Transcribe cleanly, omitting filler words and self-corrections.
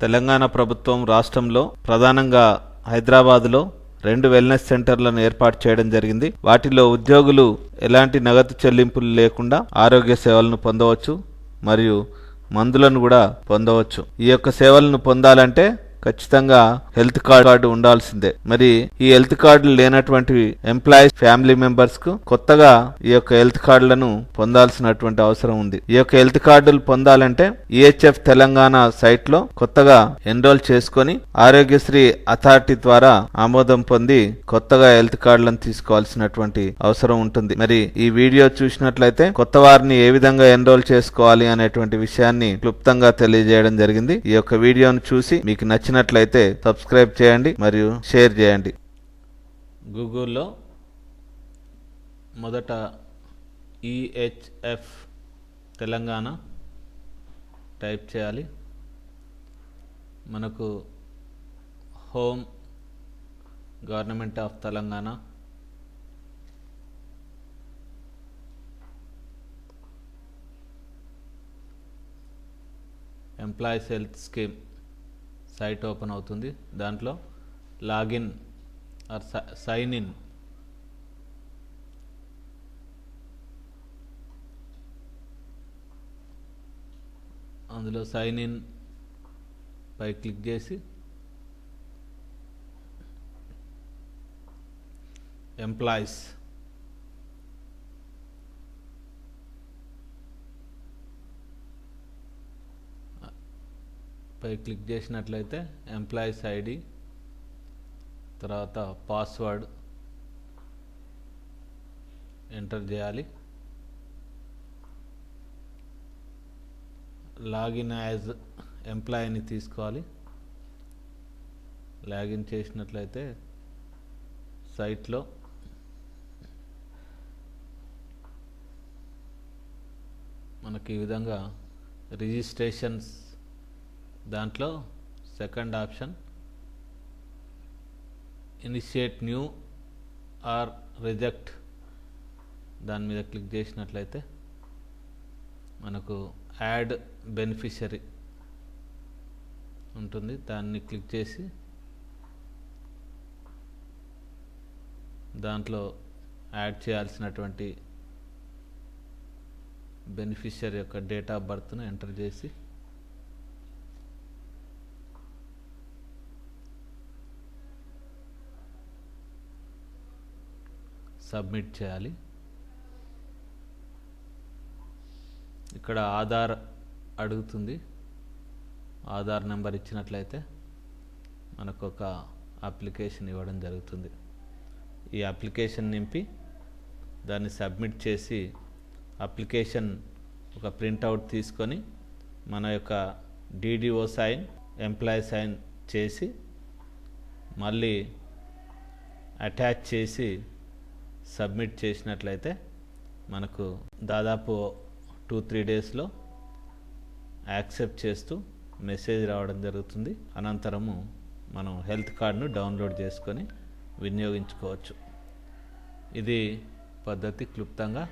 తెలంగాణ ప్రభుత్వం రాష్ట్రంలో ప్రధానంగా హైదరాబాద్లో 2 వెల్నెస్ సెంటర్లను ఏర్పాటు చేయడం జరిగింది. వాటిలో ఉద్యోగులు ఎలాంటి నగదు చెల్లింపులు లేకుండా ఆరోగ్య సేవలను పొందవచ్చు మరియు మందులను కూడా పొందవచ్చు. ఈ యొక్క సేవలను పొందాలంటే ఖచ్చితంగా హెల్త్ కార్డు ఉండాల్సిందే. మరి ఈ హెల్త్ కార్డులు లేనటువంటి ఎంప్లాయీస్ ఫ్యామిలీ మెంబర్స్ కు కొత్తగా ఈ యొక్క హెల్త్ కార్డులను పొందాల్సినటువంటి అవసరం ఉంది. ఈ యొక్క హెల్త్ కార్డులు పొందాలంటే ఈహెచ్ఎఫ్ తెలంగాణ సైట్ లో కొత్తగా ఎన్రోల్ చేసుకొని ఆరోగ్యశ్రీ అథారిటీ ద్వారా ఆమోదం పొంది కొత్తగా హెల్త్ కార్డులను తీసుకోవాల్సినటువంటి అవసరం ఉంటుంది. మరి ఈ వీడియో చూసినట్లయితే కొత్త వారిని ఏ విధంగా ఎన్రోల్ చేసుకోవాలి అనేటువంటి విషయాన్ని క్లుప్తంగా తెలియజేయడం జరిగింది. ఈ యొక్క వీడియోను చూసి మీకు నచ్చినట్లయితే సబ్స్క్రైబ్ చేయండి మరియు షేర్ చేయండి. గూగుల్లో మొదట ఈహెచ్ఎఫ్ తెలంగాణ టైప్ చేయాలి. మనకు home government of Telangana, employees health scheme site open అవుతుంది. దాంట్లో లాగిన్ ఆర్ సైన్ ఇన్ అందులో సైన్ ఇన్ పై క్లిక్ చేసి ఎంప్లాయీస్ పై క్లిక్ చేసినట్లయితే ఎంప్లాయీస్ ఐడి తర్వాత పాస్వర్డ్ ఎంటర్ చేయాలి. లాగిన్ యాజ్ ఎంప్లాయీని తీసుకోవాలి. లాగిన్ చేసినట్లయితే సైట్లో మనకి ఈ విధంగా రిజిస్ట్రేషన్స్ దాంట్లో second option initiate new or reject దాని మీద క్లిక్ చేసినట్లయితే మనకు యాడ్ బెనిఫిషరీ ఉంటుంది. దాన్ని క్లిక్ చేసి దాంట్లో యాడ్ చేయాల్సినటువంటి బెనిఫిషరీ యొక్క డేట్ ఆఫ్ బర్త్ను ఎంటర్ చేసి సబ్మిట్ చేయాలి. ఇక్కడ ఆధార్ అడుగుతుంది. ఆధార్ నెంబర్ ఇచ్చినట్లయితే మనకు ఒక అప్లికేషన్ ఇవ్వడం జరుగుతుంది. ఈ అప్లికేషన్ నింపి దాన్ని సబ్మిట్ చేసి అప్లికేషన్ ఒక ప్రింట్అవుట్ తీసుకొని మన యొక్క డిడిఓ సైన్, ఎంప్లాయీ సైన్ చేసి మళ్ళీ అటాచ్ చేసి సబ్మిట్ చేసినట్లయితే మనకు దాదాపు 2-3 డేస్లో యాక్సెప్ట్ చేస్తూ మెసేజ్ రావడం జరుగుతుంది. అనంతరము మనం హెల్త్ కార్డును డౌన్లోడ్ చేసుకొని వినియోగించుకోవచ్చు. ఇది పద్ధతి క్లుప్తంగా